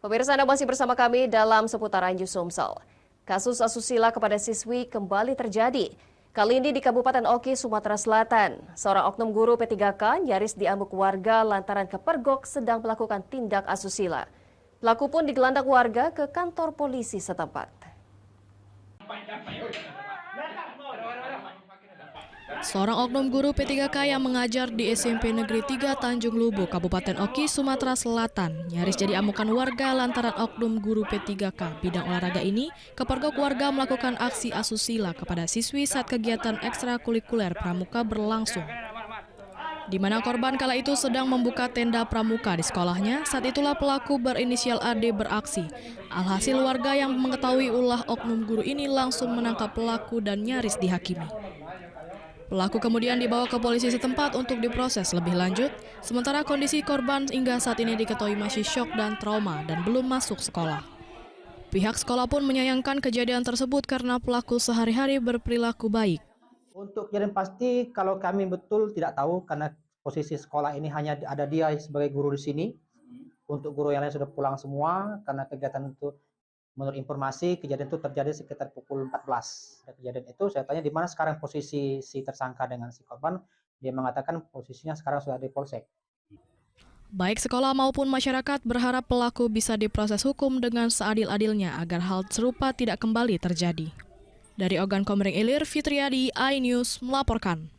Pemirsa, Anda masih bersama kami dalam seputaran News Sumsel. Kasus asusila kepada siswi kembali terjadi. Kali ini di Kabupaten Oki, Sumatera Selatan. Seorang oknum guru P3K nyaris diamuk warga lantaran kepergok sedang melakukan tindak asusila. Pelaku pun digelandang warga ke kantor polisi setempat. Seorang oknum guru P3K yang mengajar di SMP Negeri 3 Tanjung Lubu, Kabupaten Oki, Sumatera Selatan, nyaris jadi amukan warga lantaran oknum guru P3K bidang olahraga ini kepergok warga melakukan aksi asusila kepada siswi saat kegiatan ekstrakurikuler pramuka berlangsung. Di mana korban kala itu sedang membuka tenda pramuka di sekolahnya, saat itulah pelaku berinisial AD beraksi. Alhasil warga yang mengetahui ulah oknum guru ini langsung menangkap pelaku dan nyaris dihakimi. Pelaku kemudian dibawa ke polisi setempat untuk diproses lebih lanjut, sementara kondisi korban hingga saat ini diketahui masih syok dan trauma dan belum masuk sekolah. Pihak sekolah pun menyayangkan kejadian tersebut karena pelaku sehari-hari berperilaku baik. Untuk kejadian pasti, kalau kami betul tidak tahu karena posisi sekolah ini hanya ada dia sebagai guru di sini. Untuk guru yang lain sudah pulang semua karena kegiatan itu. Menurut informasi, kejadian itu terjadi sekitar pukul 14. Kejadian itu saya tanya di mana sekarang posisi si tersangka dengan si korban. Dia mengatakan posisinya sekarang sudah di polsek. Baik sekolah maupun masyarakat berharap pelaku bisa diproses hukum dengan seadil-adilnya agar hal serupa tidak kembali terjadi. Dari Ogan Komering Ilir, Fitriadi, iNews melaporkan.